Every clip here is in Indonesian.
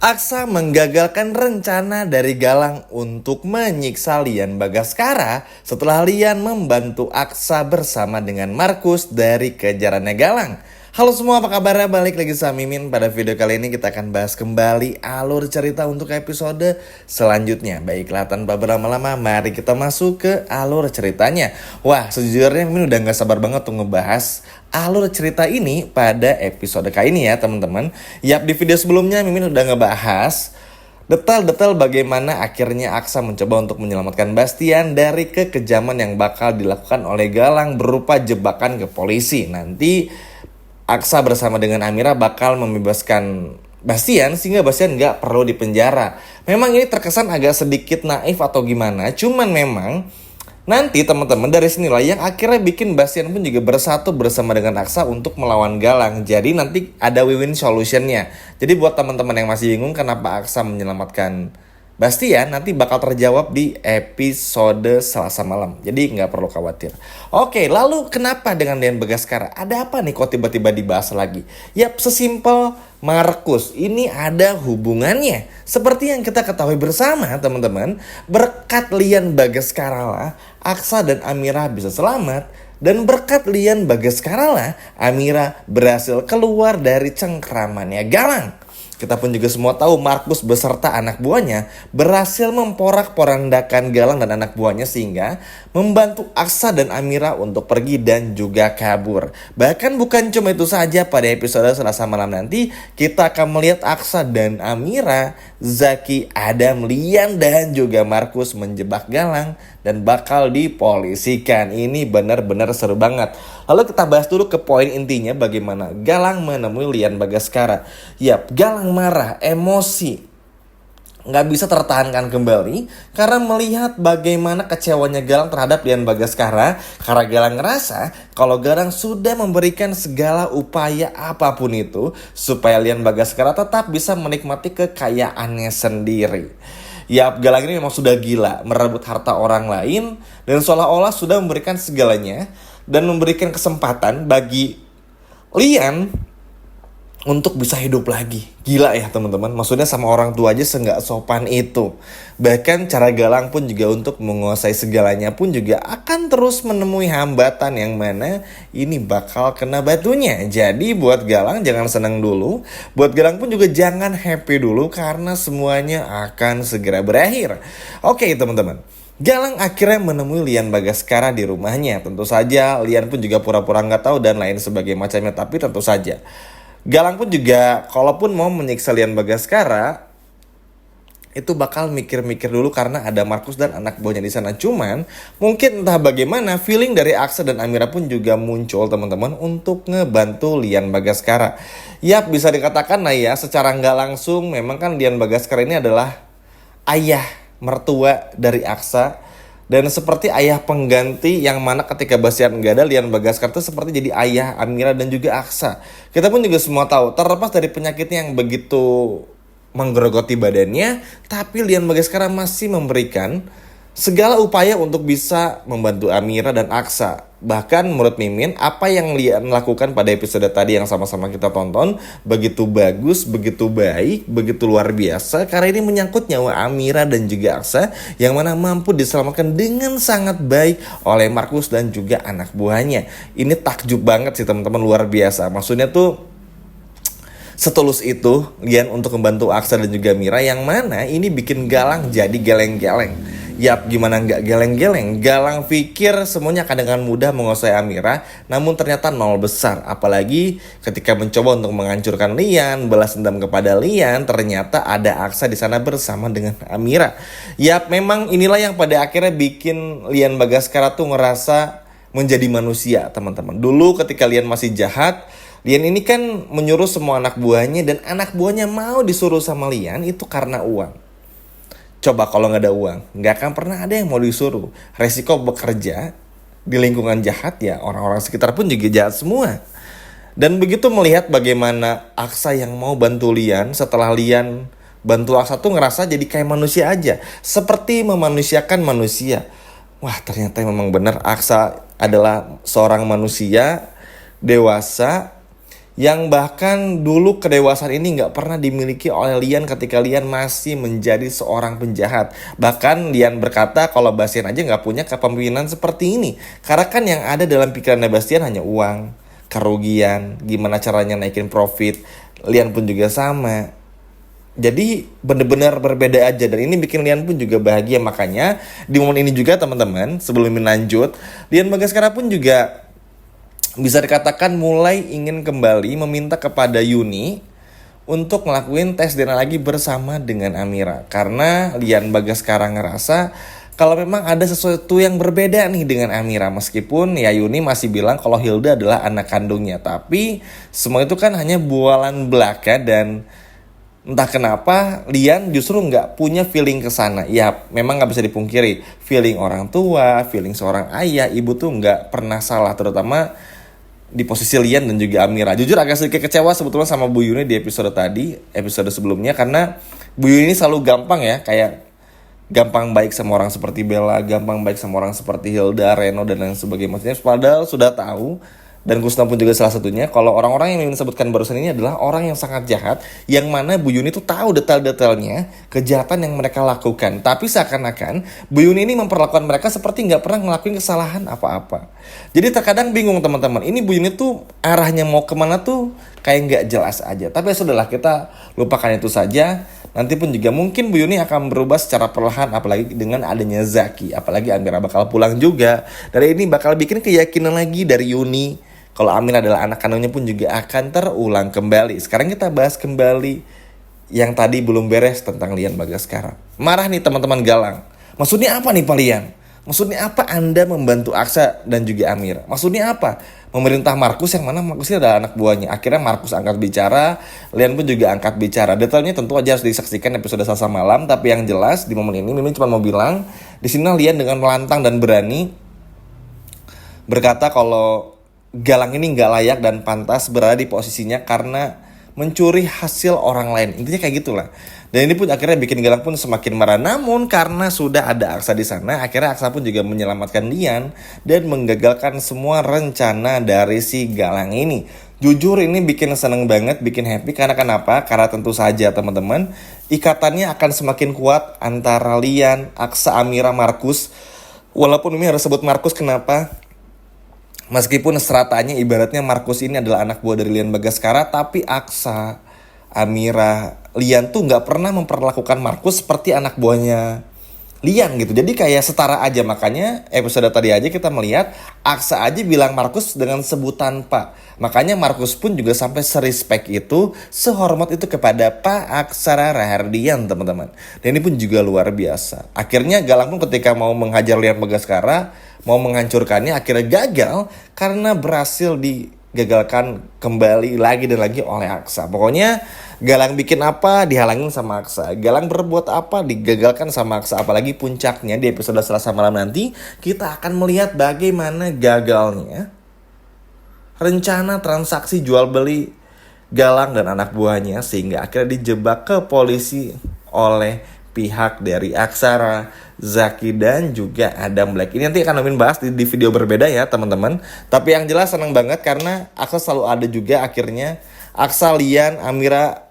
Aksa menggagalkan rencana dari Galang untuk menyiksa Lian Bagaskara setelah Lian membantu Aksa bersama dengan Markus dari kejarannya Galang. Halo semua, apa kabarnya? Balik lagi sama Mimin. Pada video kali ini kita akan bahas kembali alur cerita untuk episode selanjutnya. Baiklah, tanpa berlama-lama mari kita masuk ke alur ceritanya. Wah, sejujurnya Mimin udah gak sabar banget untuk ngebahas alur cerita ini pada episode kali ini ya teman-teman. Yap, di video sebelumnya Mimin udah ngebahas detail-detail bagaimana akhirnya Aksa mencoba untuk menyelamatkan Bastian dari kekejaman yang bakal dilakukan oleh Galang berupa jebakan ke polisi. Nanti Aksa bersama dengan Amira bakal membebaskan Bastian sehingga Bastian nggak perlu dipenjara. Memang ini terkesan agak sedikit naif atau gimana, cuman memang nanti teman-teman dari sinilah yang akhirnya bikin Bastian pun juga bersatu bersama dengan Aksa untuk melawan Galang. Jadi nanti ada win-win solutionnya. Jadi buat teman-teman yang masih bingung kenapa Aksa menyelamatkan Bastian, nanti bakal terjawab di episode Selasa malam. Jadi nggak perlu khawatir. Oke, lalu kenapa dengan Lian Bagaskara? Ada apa nih kok tiba-tiba dibahas lagi? Yap, sesimpel Markus. Ini ada hubungannya. Seperti yang kita ketahui bersama teman-teman, berkat Lian Bagaskara lah Aksa dan Amira bisa selamat. Dan berkat Lian Bagaskara lah Amira berhasil keluar dari cengkramannya Galang. Kita pun juga semua tahu Markus beserta anak buahnya berhasil memporak-porandakan Galang dan anak buahnya sehingga membantu Aksa dan Amira untuk pergi dan juga kabur. Bahkan bukan cuma itu saja, pada episode Selasa malam nanti kita akan melihat Aksa dan Amira, Zaki, Adam, Lian dan juga Markus menjebak Galang dan bakal dipolisikan. Ini benar-benar seru banget. Lalu kita bahas dulu ke poin intinya bagaimana Galang menemui Lian Bagaskara. Yap, Galang marah, emosi, nggak bisa tertahankan kembali karena melihat bagaimana kecewanya Galang terhadap Lian Bagaskara. Karena Galang ngerasa kalau Galang sudah memberikan segala upaya apapun itu supaya Lian Bagaskara tetap bisa menikmati kekayaannya sendiri. Yap, Galang ini memang sudah gila merebut harta orang lain dan seolah-olah sudah memberikan segalanya dan memberikan kesempatan bagi Lian untuk bisa hidup lagi. Gila ya teman-teman. Maksudnya sama orang tua aja seenggak sopan itu. Bahkan cara Galang pun juga untuk menguasai segalanya pun juga akan terus menemui hambatan yang mana ini bakal kena batunya. Jadi buat Galang jangan senang dulu. Buat Galang pun juga jangan happy dulu karena semuanya akan segera berakhir. Oke teman-teman. Galang akhirnya menemui Lian Bagaskara di rumahnya. Tentu saja Lian pun juga pura-pura gak tahu dan lain sebagainya macamnya. Tapi tentu saja Galang pun juga kalaupun mau menyiksa Lian Bagaskara itu bakal mikir-mikir dulu karena ada Markus dan anak buahnya di sana. Cuman mungkin entah bagaimana feeling dari Aksa dan Amira pun juga muncul teman-teman untuk ngebantu Lian Bagaskara. Yap, bisa dikatakan nah ya secara nggak langsung memang kan Lian Bagaskara ini adalah ayah mertua dari Aksa. Dan seperti ayah pengganti yang mana ketika Bastian nggak ada, Lian Bagaskara itu seperti jadi ayah Amira dan juga Aksa. Kita pun juga semua tahu terlepas dari penyakitnya yang begitu menggerogoti badannya, tapi Lian Bagaskara masih memberikan segala upaya untuk bisa membantu Amira dan Aksa. Bahkan menurut Mimin, apa yang Lian lakukan pada episode tadi yang sama-sama kita tonton begitu bagus, begitu baik, begitu luar biasa. Karena ini menyangkut nyawa Amira dan juga Aksa yang mana mampu diselamatkan dengan sangat baik oleh Markus dan juga anak buahnya. Ini takjub banget sih teman-teman, luar biasa. Maksudnya tuh setulus itu Lian untuk membantu Aksa dan juga Amira yang mana ini bikin Galang jadi geleng-geleng. Yap, gimana nggak geleng-geleng? Galang pikir semuanya akan dengan mudah menguasai Amira, namun ternyata nol besar. Apalagi ketika mencoba untuk menghancurkan Lian, balas dendam kepada Lian, ternyata ada Aksa di sana bersama dengan Amira. Yap, memang inilah yang pada akhirnya bikin Lian Bagaskara tuh ngerasa menjadi manusia, teman-teman. Dulu ketika Lian masih jahat, Lian ini kan menyuruh semua anak buahnya dan anak buahnya mau disuruh sama Lian itu karena uang. Coba kalau gak ada uang, gak akan pernah ada yang mau disuruh. Resiko bekerja di lingkungan jahat ya orang-orang sekitar pun juga jahat semua. Dan begitu melihat bagaimana Aksa yang mau bantu Lian, setelah Lian bantu Aksa tuh ngerasa jadi kayak manusia aja. Seperti memanusiakan manusia. Wah, ternyata memang benar Aksa adalah seorang manusia dewasa yang bahkan dulu kedewasaan ini nggak pernah dimiliki oleh Lian ketika Lian masih menjadi seorang penjahat. Bahkan Lian berkata kalau Bastian aja nggak punya kepemimpinan seperti ini. Karena kan yang ada dalam pikirannya Bastian hanya uang, kerugian, gimana caranya naikin profit. Lian pun juga sama. Jadi benar-benar berbeda aja, dan ini bikin Lian pun juga bahagia. Makanya di momen ini juga teman-teman, sebelum lanjut, Lian Bagaskara pun juga bisa dikatakan mulai ingin kembali meminta kepada Yuni untuk ngelakuin tes DNA lagi bersama dengan Amira. Karena Lian Bagaskara ngerasa kalau memang ada sesuatu yang berbeda nih dengan Amira. Meskipun ya Yuni masih bilang kalau Hilda adalah anak kandungnya. Tapi semua itu kan hanya bualan belaka, dan entah kenapa Lian justru nggak punya feeling ke sana. Ya memang nggak bisa dipungkiri, feeling orang tua, feeling seorang ayah, ibu tuh nggak pernah salah, terutama di posisi Lian dan juga Amira. Jujur agak sedikit kecewa sebetulnya sama Bu Yuni di episode tadi, episode sebelumnya, karena Bu Yuni selalu gampang ya, kayak gampang baik sama orang seperti Bella, gampang baik sama orang seperti Hilda, Reno, dan lain sebagainya. Maksudnya padahal sudah tahu, dan Kusna pun juga salah satunya, kalau orang-orang yang Mimin sebutkan barusan ini adalah orang yang sangat jahat, yang mana Bu Yuni tuh tahu detail-detailnya kejahatan yang mereka lakukan. Tapi seakan-akan Bu Yuni ini memperlakukan mereka seperti nggak pernah ngelakuin kesalahan apa-apa. Jadi terkadang bingung teman-teman, ini Bu Yuni tuh arahnya mau kemana tuh kayak nggak jelas aja. Tapi ya sudahlah, kita lupakan itu saja. Nanti pun juga mungkin Bu Yuni akan berubah secara perlahan, apalagi dengan adanya Zaki. Apalagi Amira bakal pulang juga. Dari ini bakal bikin keyakinan lagi dari Yuni kalau Amin adalah anak kandungnya pun juga akan terulang kembali. Sekarang kita bahas kembali yang tadi belum beres tentang Lian Bagaskara. Marah nih teman-teman Galang. Maksudnya apa nih Pak Lian? Maksudnya apa Anda membantu Aksa dan juga Amira? Maksudnya apa? Memerintah Markus, yang mana Markus ini adalah anak buahnya. Akhirnya Markus angkat bicara, Lian pun juga angkat bicara. Detailnya tentu aja harus disaksikan episode Selasa malam. Tapi yang jelas di momen ini Mimin cuma mau bilang, di sini Lian dengan melantang dan berani berkata kalau Galang ini nggak layak dan pantas berada di posisinya karena mencuri hasil orang lain. Intinya kayak gitulah. Dan ini pun akhirnya bikin Galang pun semakin marah. Namun karena sudah ada Aksa di sana, akhirnya Aksa pun juga menyelamatkan Lian dan menggagalkan semua rencana dari si Galang ini. Jujur ini bikin seneng banget, bikin happy. Karena kenapa? Karena tentu saja teman-teman, ikatannya akan semakin kuat antara Lian, Aksa, Amira, Markus. Walaupun ini harus sebut Markus, kenapa? Meskipun seratanya ibaratnya Markus ini adalah anak buah dari Lian Bagaskara, tapi Aksa, Amira, Lian tuh nggak pernah memperlakukan Markus seperti anak buahnya Lian gitu. Jadi kayak setara aja. Makanya episode tadi aja kita melihat Aksa aja bilang Markus dengan sebutan Pak. Makanya Markus pun juga sampai serespek itu, sehormat itu kepada Pak Aksara Rahardian teman-teman. Dan ini pun juga luar biasa. Akhirnya Galang pun ketika mau menghajar Lian Bagaskara, mau menghancurkannya, akhirnya gagal karena berhasil digagalkan kembali lagi dan lagi oleh Aksa. Pokoknya Galang bikin apa dihalangin sama Aksa, Galang berbuat apa digagalkan sama Aksa. Apalagi puncaknya di episode Selasa malam nanti kita akan melihat bagaimana gagalnya rencana transaksi jual beli Galang dan anak buahnya, sehingga akhirnya dijebak ke polisi oleh pihak dari Aksara, Zaki, dan juga Adam Black. Ini nanti akan Mimin bahas di video berbeda ya teman-teman. Tapi yang jelas senang banget karena Aksa selalu ada juga akhirnya. Aksa, Lian, Amira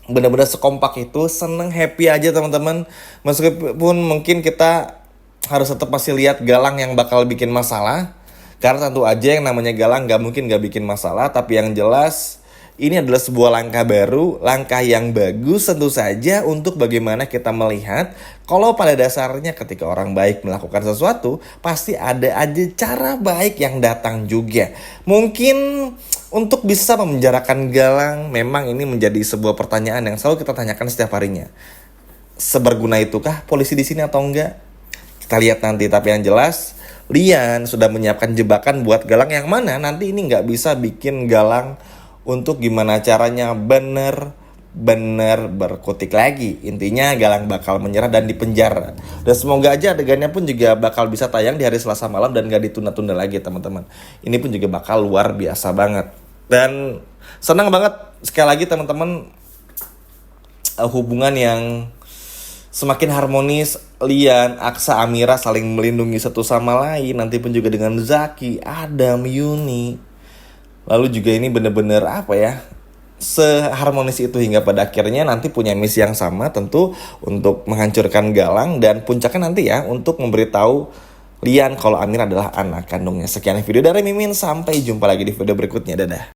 benar-benar sekompak itu, seneng, happy aja teman-teman. Meskipun mungkin kita harus tetap masih lihat Galang yang bakal bikin masalah. Karena tentu aja yang namanya Galang gak mungkin gak bikin masalah. Tapi yang jelas ini adalah sebuah langkah baru, langkah yang bagus tentu saja untuk bagaimana kita melihat kalau pada dasarnya ketika orang baik melakukan sesuatu, pasti ada aja cara baik yang datang juga. Mungkin untuk bisa memenjarakan Galang, memang ini menjadi sebuah pertanyaan yang selalu kita tanyakan setiap harinya. Seberguna itukah polisi di sini atau enggak? Kita lihat nanti. Tapi yang jelas, Lian sudah menyiapkan jebakan buat Galang yang mana nanti ini nggak bisa bikin Galang untuk gimana caranya bener-bener berkutik lagi. Intinya Galang bakal menyerah dan dipenjara. Dan semoga aja adegannya pun juga bakal bisa tayang di hari Selasa malam dan gak ditunda-tunda lagi teman-teman. Ini pun juga bakal luar biasa banget. Dan senang banget sekali lagi teman-teman, hubungan yang semakin harmonis. Lian, Aksa, Amira saling melindungi satu sama lain. Nanti pun juga dengan Zaki, Adam, Yuni. Lalu juga ini bener-bener apa ya, seharmonis itu hingga pada akhirnya nanti punya misi yang sama tentu untuk menghancurkan Galang, dan puncaknya nanti ya untuk memberitahu Lian kalau Amir adalah anak kandungnya. Sekian video dari Mimin, sampai jumpa lagi di video berikutnya, dadah.